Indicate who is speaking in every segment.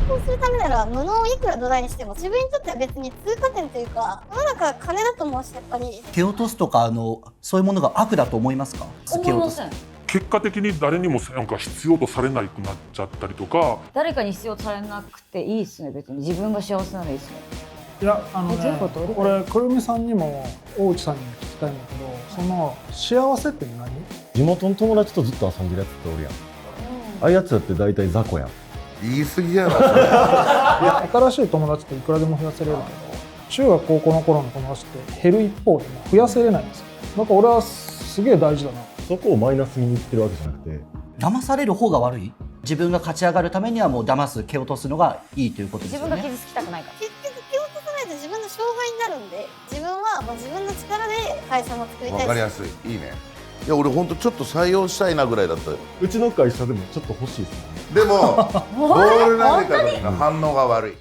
Speaker 1: 功するためなら無能をいくら土台にしても自分にとっては別に通過点というか世の中は金だと思うし、やっぱり
Speaker 2: 蹴落とすとかそういうものが悪だと思いますか？
Speaker 3: 思いません。
Speaker 4: 結果的に誰にもなんか必要とされなくなっちゃったりとか。
Speaker 3: 誰かに必要とされなくていいっすね。別に自分が幸せならいいっすね。
Speaker 5: いや
Speaker 3: どういうこと？
Speaker 5: 俺くるみさんにも大内さんにも聞きたいんだけど、その幸せって何？
Speaker 6: 地元の友達とずっと遊んでるやつっておるやん、ああいうやつだって大体雑魚やん。
Speaker 7: 言い過ぎじゃない
Speaker 5: 新しい友達っていくらでも増やせれるけど、中学高校の頃の友達って減る一方でも増やせれないんですよ。なんか俺はすげえ大事だな。
Speaker 6: そこをマイナスに言ってるわけじゃなくて、
Speaker 2: 騙される方が悪い？自分が勝ち上がるためにはもう騙す、蹴落とすのがいいということですよね。
Speaker 3: 自分が傷つきたくないから。
Speaker 1: 結局蹴落とさないと自分の障害になるんで、自分はもう自分の力で会社も作りたいし。
Speaker 7: わかりやすい。いいね。いや俺ほんとちょっと採用したいなぐらいだったよ。
Speaker 6: うちの会社でもちょっと欲しいですね。
Speaker 7: でもボール投げた時の反応が悪い。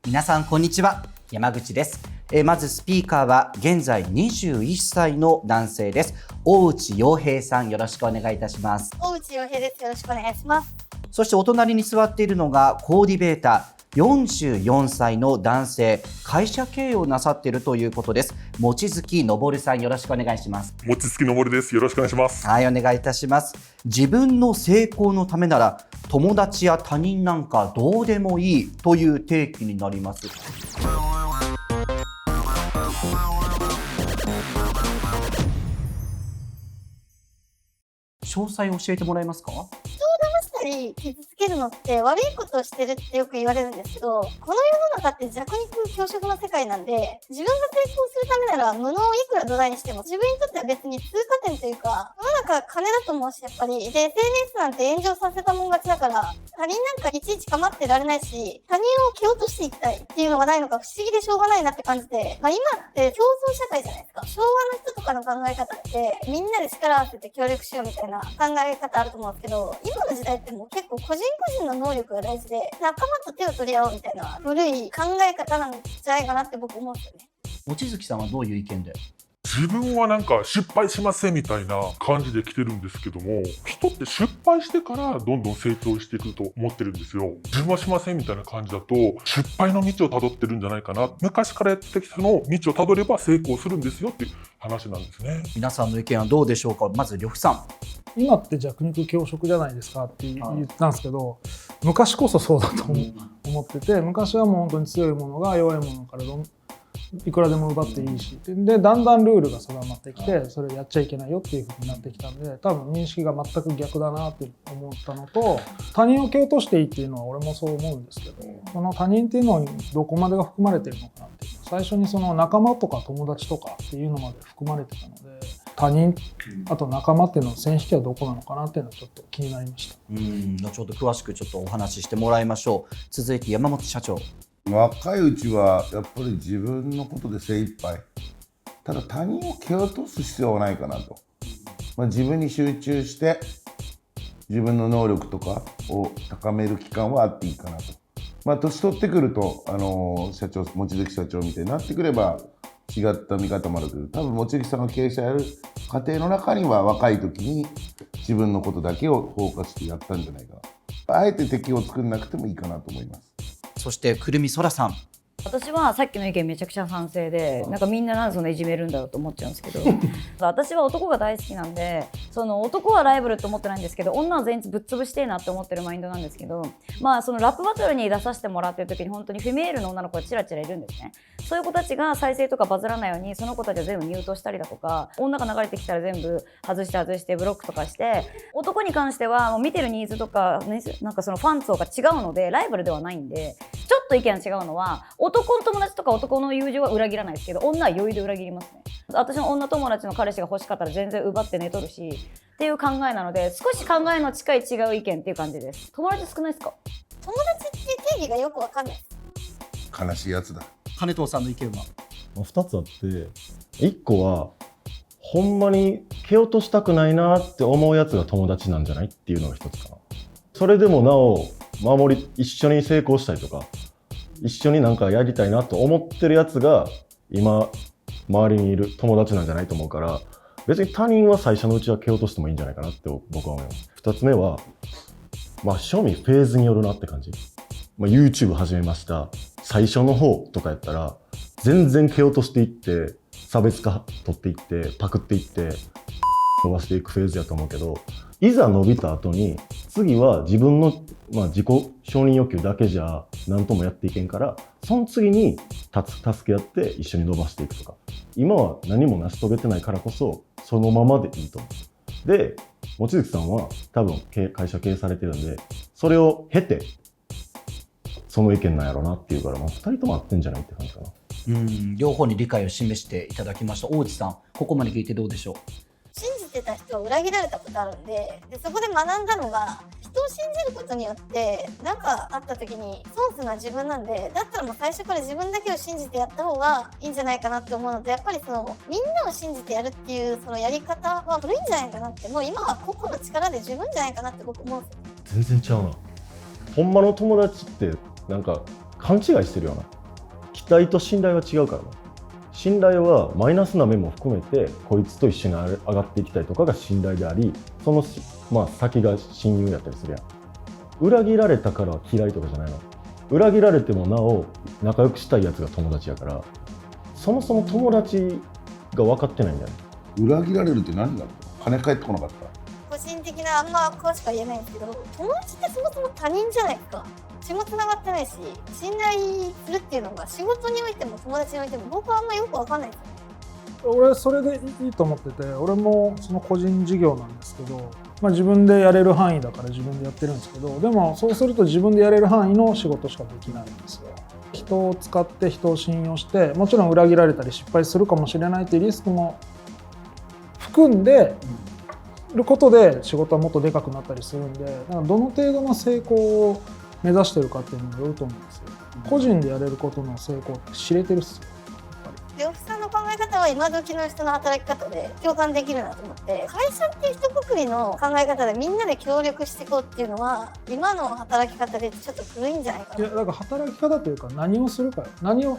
Speaker 2: 皆さんこんにちは、山口です。まずスピーカーは現在21歳の男性です。大内洋平さん、よろしくお願いいたします。
Speaker 1: 大内洋平です。よろしくお願いします。
Speaker 2: そしてお隣に座っているのがコーディベーター、44歳の男性、会社経営をなさっているということです。望月昇さん、よろしくお願いします。
Speaker 4: 望月昇です。よろしくお願いします。
Speaker 2: はい、お願いいたします。自分の成功のためなら友達や他人なんかどうでもいいという定義になります。詳細を教えてもらえますか？
Speaker 1: したり傷つけるのって悪いことをしてるってよく言われるんですけど、この世の中って弱肉強食の世界なんで、自分が成功するためなら無能をいくら土台にしても自分にとっては別に通過点というか世の中は金だと思うし、やっぱりで SNS なんて炎上させたもん勝ちだから、他人なんかいちいち構ってられないし、他人を蹴落としていきたいっていうのがないのか不思議でしょうがないなって感じで、今って競争社会じゃないですか。昭和の人とかの考え方ってみんなで力を合わせて協力しようみたいな考え方あると思うんですけど、今の時代ってもう結構個人個人の能力が大事で、仲間と手を取り合おうみたいな古い考え方なんじゃないかなって僕思うんですよね。
Speaker 2: 望月さんはどういう意見で？
Speaker 4: 自分はなんか失敗しませんみたいな感じで来てるんですけども、人って失敗してからどんどん成長していくと思ってるんですよ。自分はしませんみたいな感じだと失敗の道をたどってるんじゃないかな。昔からやってきたの道をたどれば成功するんですよっていう話なんですね。
Speaker 2: 皆さんの意見はどうでしょうか？まず呂布さん。
Speaker 5: 今って弱肉強食じゃないですかって言ったんですけど、昔こそそうだと思ってて、昔はもう本当に強いものが弱いものからいくらでも奪っていいし、でだんだんルールが定まってきて、それやっちゃいけないよっていう風になってきたんで、多分認識が全く逆だなって思ったのと、他人を蹴落としていいっていうのは俺もそう思うんですけど、その他人っていうのにどこまでが含まれてるのかなっていう、最初にその仲間とか友達とかっていうのまで含まれてたので、他人あと仲間っていうのの線引きはどこなのかなっていうのはちょっと気になりました。
Speaker 2: 後ほど詳しくちょっとお話ししてもらいましょう。続いて山本社長。
Speaker 7: 若いうちはやっぱり自分のことで精一杯。ただ他人を蹴落とす必要はないかなと。自分に集中して自分の能力とかを高める期間はあっていいかなと。年取ってくると望月社長みたいになってくれば違った見方もあるけど、多分望月さんが経営者やる過程の中には若い時に自分のことだけをフォーカスしてやったんじゃないかな。あえて敵を作んなくてもいいかなと思います。
Speaker 2: そしてくるみそらさん。
Speaker 3: 私はさっきの意見めちゃくちゃ賛成で、なんかみんななんでそんないじめるんだろうと思っちゃうんですけど私は男が大好きなんで、その男はライバルと思ってないんですけど、女は全員ぶっ潰してえなって思ってるマインドなんですけど、そのラップバトルに出させてもらってる時に本当にフェメールの女の子がチラチラいるんですね。そういう子たちが再生とかバズらないようにその子たちは全部ミュートしたりだとか、女が流れてきたら全部外してブロックとかして、男に関してはもう見てるニーズとか、なんかそのファン層が違うのでライバルではないんで、ちょっと意見が違うのは、男の友達とか男の友情は裏切らないですけど、女は余裕で裏切りますね。私の女友達の彼氏が欲しかったら全然奪って寝とるしっていう考えなので、少し考えの近い違う意見っていう感じです。友達少ないですか？
Speaker 1: 友達っていう定義がよくわかんないです。
Speaker 7: 悲しいやつだ。
Speaker 2: 金藤さんの意見は
Speaker 6: 2つあって、1個はほんまに蹴落としたくないなって思うやつが友達なんじゃないっていうのが1つかな。それでもなお一緒に成功したりとか一緒になんかやりたいなと思ってるやつが今周りにいる友達なんじゃないと思うから、別に他人は最初のうちは蹴落としてもいいんじゃないかなって僕は思います。2つ目は、正味フェーズによるなって感じ。YouTube 始めました。最初の方とかやったら、全然蹴落としていって、差別化取っていって、パクっていって、伸ばしていくフェーズやと思うけど、いざ伸びた後に、次は自分の、自己承認欲求だけじゃ何ともやっていけんから、その次に助け合って一緒に伸ばしていくとか。今は何も成し遂げてないからこそ、そのままでいいと思う。で、望月さんは多分会社経営されてるんで、それを経て、その意見なんやろうなっていうから、2人とも合ってんじゃないって感じかな。
Speaker 2: 両方に理解を示していただきました。大内さん、ここまで聞いてどうでしょう？
Speaker 1: 信じてた人は裏切られたことあるんで、そこで学んだのが、人を信じることによって何かあった時に損するのは自分なんで、だったらもう最初から自分だけを信じてやった方がいいんじゃないかなって思うので、やっぱりみんなを信じてやるっていうそのやり方は古いんじゃないかなって、もう今は個々の力で十分じゃないかなって僕思うんですよ。
Speaker 6: 全然ちゃうな。ほんまの友達ってなんか勘違いしてるよな。期待と信頼は違うからな。信頼はマイナスな面も含めてこいつと一緒に上がっていきたいとかが信頼であり、その先が親友やったりするやん。裏切られたから嫌いとかじゃないの。裏切られてもなお仲良くしたいやつが友達やから、そもそも友達が分かってないんだよね。
Speaker 7: 裏切られるって何が金返ってこなかった？
Speaker 1: 個人的なあんま詳しくは言えないんですけど、友達ってそもそも他人じゃないですか。血も繋がってないし、信頼するっていうのが仕事においても友達においても僕はあんまよく分かんないですよ。
Speaker 5: 俺それでいいと思ってて、俺もその個人事業なんですけど、自分でやれる範囲だから自分でやってるんですけど、でもそうすると自分でやれる範囲の仕事しかできないんですよ。人を使って人を信用して、もちろん裏切られたり失敗するかもしれないっていうリスクも含んでることで仕事はもっとでかくなったりするんで、だからどの程度の成功を目指してるかっていうのによると思うんですよ。個人でやれることの成功って知れてるっすよ。
Speaker 1: 呂布さんの考え方は今時の人の働き方で共感できるなと思って、会社っていう一括りの考え方でみんなで協力していこうっていうのは今の働き方でちょっと古いんじゃないかな。
Speaker 5: いや、だから働き方というか何をするかよ。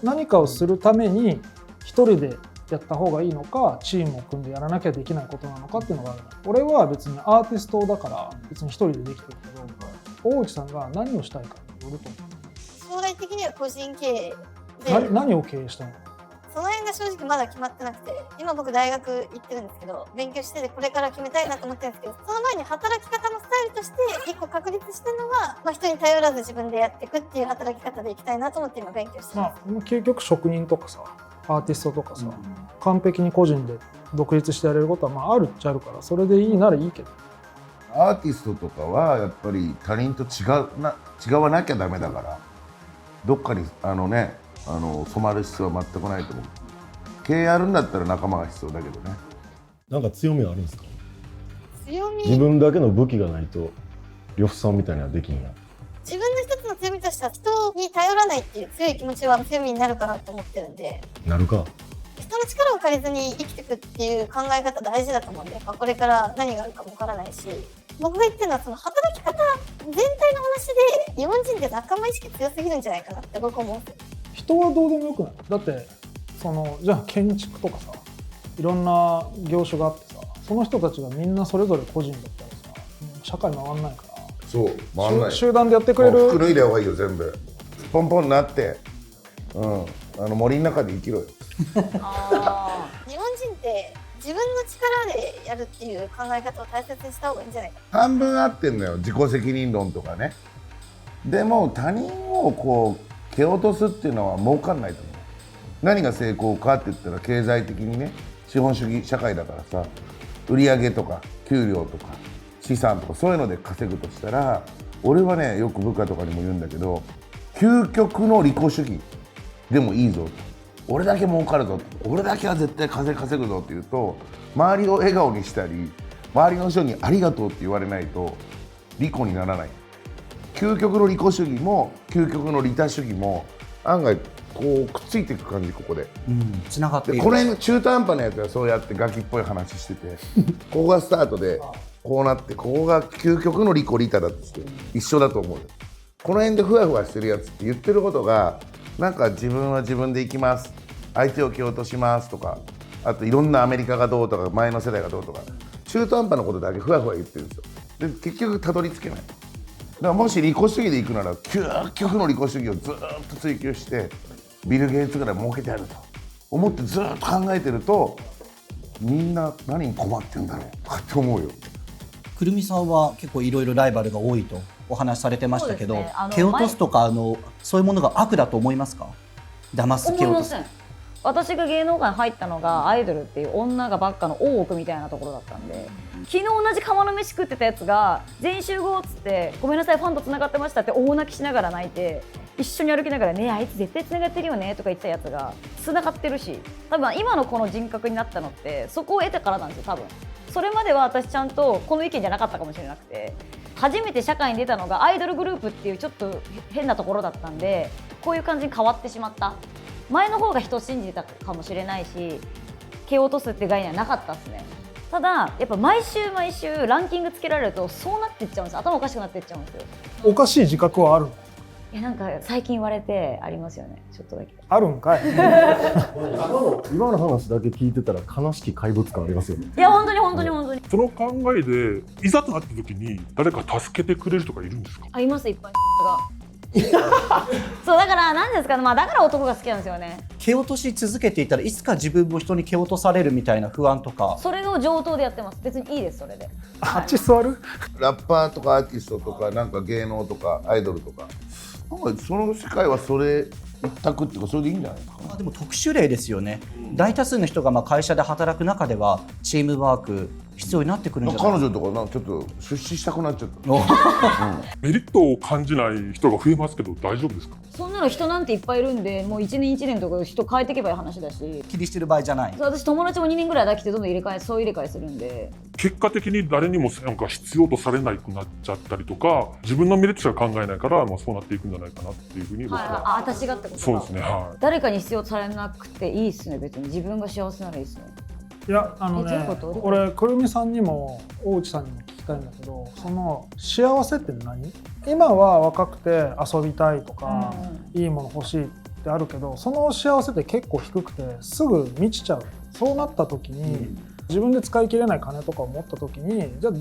Speaker 5: 何かをするために一人でやった方がいいのか、チームを組んでやらなきゃできないことなのかっていうのがある。俺は別にアーティストだから別に一人でできてるけど、大内さんが何をしたいかによると思う。
Speaker 1: 将来的には個人経営で
Speaker 5: 何を経営したいの？
Speaker 1: その辺が正直まだ決まってなくて、今僕大学行ってるんですけど、勉強しててこれから決めたいなと思ってるんですけど、その前に働き方のスタイルとして一個確立してるのが、人に頼らず自分でやっていくっていう働き方でいきたいなと思って今勉強してます。
Speaker 5: 究極職人とかさ、アーティストとかさ、完璧に個人で独立してやれることはあるっちゃあるから、それでいいならいいけど。
Speaker 7: アーティストとかはやっぱり他人と違わなきゃダメだから、どっかに染まる必要は全くないと思う。経営あるんだったら仲間が必要だけどね。
Speaker 6: なんか強みはあるんですか？
Speaker 1: 強み、
Speaker 6: 自分だけの武器がないと呂布さんみたいなのはできんや。
Speaker 1: 自分の一つの強みとしては人に頼らないっていう強い気持ちは強みになるかなと思ってるんで、
Speaker 6: なるか。
Speaker 1: 人の力を借りずに生きていくっていう考え方大事だと思うんで、これから何があるかもわからないし、僕が言ってるのはその働き方全体の話で日本人って仲間意識強すぎるんじゃないかなって僕思う。
Speaker 5: 人はどうでもよくない？だってじゃあ建築とかさ、いろんな業種があってさ、その人たちがみんなそれぞれ個人だったらさ、社会回んないから。
Speaker 7: そう回んない。
Speaker 5: 集団でやってくれる。
Speaker 7: 服脱いだ方がいいよ全部。ポンポンになって、森の中で生きろよ。
Speaker 1: 日本人って自分の力でやるっていう考え方を大切にした方がいいんじゃないか。
Speaker 7: 半分合ってんのよ、自己責任論とかね。でも他人を蹴落とすっていうのは儲かんないと思う。何が成功かって言ったら経済的にね、資本主義社会だからさ、売上とか給料とか資産とかそういうので稼ぐとしたら、俺はね、よく部下とかにも言うんだけど、究極の利己主義でもいいぞと、俺だけ儲かるぞ、俺だけは絶対稼ぐぞって言うと、周りを笑顔にしたり周りの人にありがとうって言われないと利己にならない。究極の利己主義も究極の利他主義も案外くっついていく感じ。ここで
Speaker 2: つながっている。
Speaker 7: この辺中途半端なやつはそうやってガキっぽい話しててここがスタートでこうなって、ここが究極の利己利他だって一緒だと思うよ。この辺でふわふわしてるやつって言ってることがなんか自分は自分で行きます、相手を蹴落としますとか、あといろんなアメリカがどうとか前の世代がどうとか中途半端なことだけふわふわ言ってるんですよ。で結局たどり着けない。だからもし利己主義でいくなら究極の利己主義をずっと追求してビル・ゲイツぐらい儲けてやると思ってずっと考えてるとみんな何に困ってんだろうとかって思うよ。
Speaker 2: くるみさんは結構いろいろライバルが多いとお話しされてましたけど、
Speaker 3: そうですね
Speaker 2: 蹴落とすとかそういうものが悪だと思いますか？騙す、蹴落とす。
Speaker 3: 思いません。私が芸能界に入ったのがアイドルっていう女がばっかの大奥みたいなところだったんで、昨日同じ釜の飯食ってたやつが全員集合っつってごめんなさいファンとつながってましたって大泣きしながら泣いて、一緒に歩きながらねあいつ絶対つながってるよねとか言ってたやつがつながってるし、多分今のこの人格になったのってそこを得てからなんですよ。多分それまでは私ちゃんとこの意見じゃなかったかもしれなくて、初めて社会に出たのがアイドルグループっていうちょっと変なところだったんで、こういう感じに変わってしまった。前の方が人を信じてたかもしれないし、蹴落とすって概念はなかったですね。ただやっぱ毎週毎週ランキングつけられるとそうなっていっちゃうんですよ。頭おかしくなっていっちゃうんですよ。
Speaker 5: おかしい自覚はあるの？
Speaker 3: いやなんか最近言われてありますよね、ちょっとだけ。
Speaker 5: あるんかい。
Speaker 6: 今の話だけ聞いてたら悲しき怪物感ありますよね。
Speaker 3: いや本当に本当に本当に。
Speaker 4: その考えでいざとなった時に誰か助けてくれる人がいるんですか？
Speaker 3: ありますいっぱいが。そうだからなんですかね、まあだから男が好きなんですよね。
Speaker 2: 蹴落とし続けていたらいつか自分も人に蹴落とされるみたいな不安とか。
Speaker 3: それを上等でやってます。別にいいですそれで。
Speaker 5: あっち座る？
Speaker 7: ラッパーとかアーティストとかなんか芸能とかアイドルとかなんかその世界はそれ一択っていうかそれでいいんじゃないですか。
Speaker 2: でも特殊例ですよね。大多数の人が会社で働く中ではチームワーク必要になってくるんじゃない
Speaker 7: 彼女とかなんかちょっと出資したくなっちゃった。
Speaker 4: メリットを感じない人が増えますけど大丈夫ですか？
Speaker 3: そんなの人なんていっぱいいるんで、もう1年1年とか人変えていけばいい話だし。
Speaker 2: 気にしてる場合じゃない。
Speaker 3: 私友達も2年ぐらいだけてどんどん総入れ替えするんで。
Speaker 4: 結果的に誰にもなんか必要とされなくなっちゃったりとか、自分のメリットしか考えないから、そうなっていくんじゃないかなっていうふうに僕は、
Speaker 3: あ、私がってことか。
Speaker 4: そうですね、はい。
Speaker 3: 誰かに必要とされなくていいっすね。別に自分が幸せならいいっすね。
Speaker 5: いや
Speaker 3: どういうこと
Speaker 5: 俺くるみさんにも大内さんにも聞きたいんだけど、その幸せって何？今は若くて遊びたいとか、いいもの欲しいってあるけど、その幸せって結構低くてすぐ満ちちゃう。そうなった時に、自分で使い切れない金とかを持った時に、じゃあ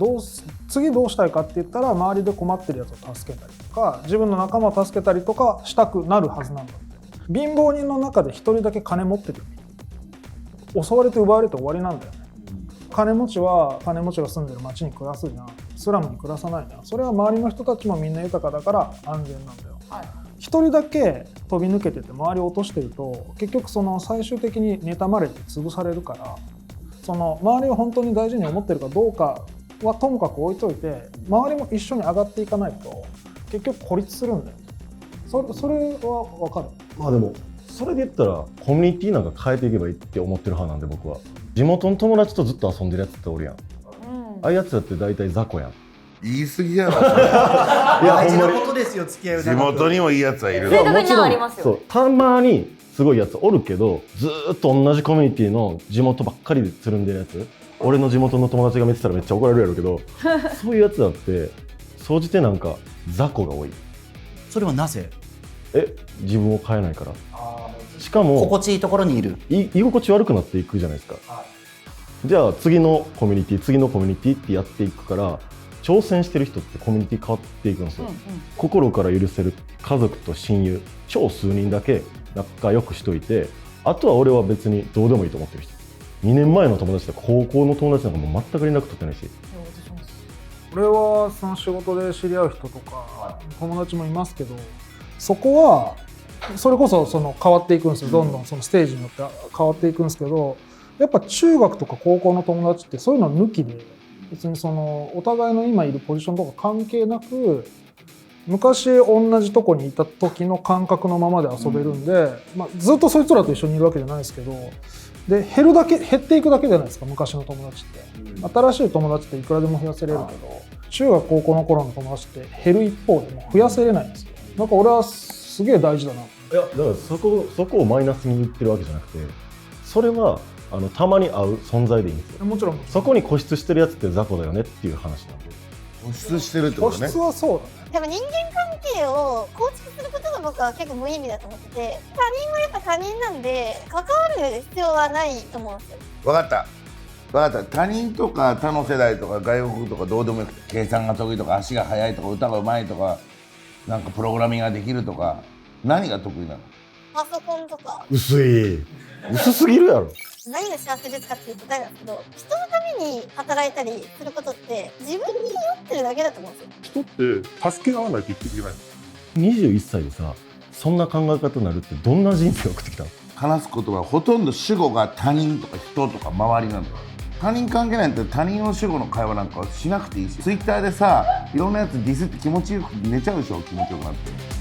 Speaker 5: 次どうしたいかって言ったら周りで困ってるやつを助けたりとか自分の仲間を助けたりとかしたくなるはずなんだって。貧乏人の中で一人だけ金持ってる。襲われて奪われて終わりなんだよね。金持ちは金持ちが住んでる町に暮らすじゃん。スラムに暮らさないじゃん。それは周りの人たちもみんな豊かだから安全なんだよ。一人だけ飛び抜けてて周りを落としてると結局その最終的に妬まれて潰されるから、その周りを本当に大事に思ってるかどうかはともかく置いといて、周りも一緒に上がっていかないと結局孤立するんだよ。それは分かる。
Speaker 6: まあでもそれで言ったらコミュニティなんか変えていけばいいって思ってる派なんで、僕は地元の友達とずっと遊んでるやつっておるやん、ああいうやつだって大体雑魚やん。
Speaker 7: 言い過ぎやな。
Speaker 6: いや
Speaker 2: 大事な
Speaker 6: ほんまに
Speaker 2: ことですよ、付き合いを
Speaker 7: 地元にもいいやつはいる
Speaker 3: 正
Speaker 7: ぞ。
Speaker 3: 確にはありますよ。
Speaker 6: そうたまにすごいやつおるけど、ずーっと同じコミュニティの地元ばっかりでつるんでるやつ、俺の地元の友達が見てたらめっちゃ怒られるやろうけどそういうやつだって総じてなんか雑魚が多い。
Speaker 2: それはなぜ？
Speaker 6: 自分を変えないから。しかも
Speaker 2: 心地いいところにいる。
Speaker 6: 居心地悪くなっていくじゃないですか、じゃあ次のコミュニティってやっていくから、挑戦してる人ってコミュニティ変わっていくんですよ、心から許せる家族と親友超数人だけ仲良くしといて、あとは俺は別にどうでもいいと思ってる人。2年前の友達とか高校の友達なんかもう全く連絡取ってないし。
Speaker 5: 俺はその仕事で知り合う人とか友達もいますけど、そこはそれこそその変わっていくんですよ。どんどんそのステージによって変わっていくんですけど、やっぱ中学とか高校の友達ってそういうの抜きで、別にそのお互いの今いるポジションとか関係なく、昔同じとこにいた時の感覚のままで遊べるんで、ずっとそいつらと一緒にいるわけじゃないですけど、で減っていくだけじゃないですか、昔の友達って。新しい友達っていくらでも増やせれるけど、中学高校の頃の友達って減る一方でも増やせれないんですよ。なんか俺はすげえ大事だな。
Speaker 6: いやだからそこをマイナスに言ってるわけじゃなくて、それはたまに会う存在でいいんですよ。
Speaker 5: もちろん
Speaker 6: そこに固執してるやつって雑魚だよねっていう話なんで。
Speaker 7: 固執してるってこ
Speaker 5: 固
Speaker 7: とね。
Speaker 5: 執はそうだね。
Speaker 1: でも人間関係を構築することが僕は結構無意味だと思ってて、他人はやっぱ他人なんで関わる必要はないと思うんですよ。
Speaker 7: 分かった他人とか他の世代とか外国とかどうでもよくて、計算が得意とか足が速いとか歌がうまいとかなんかプログラミングができるとか、何が得意なの？
Speaker 1: パソコンとか
Speaker 6: 薄すぎるやろ。
Speaker 1: 何が幸せですかっていう答えなんですけど、人のために働いたりすることって自分に酔ってるだけだと思うんですよ。
Speaker 4: 人って助け合わないと生きていけない。
Speaker 6: 21歳でさ、そんな考え方になるってどんな人生を送ってきたの？
Speaker 7: 話す言葉はほとんど主語が他人とか人とか周りなの。他人関係ないんだったら他人の主語の会話なんかはしなくていいし、ツイッターでさいろんなやつディスって気持ちよく寝ちゃうでしょ、気持ちよくなって。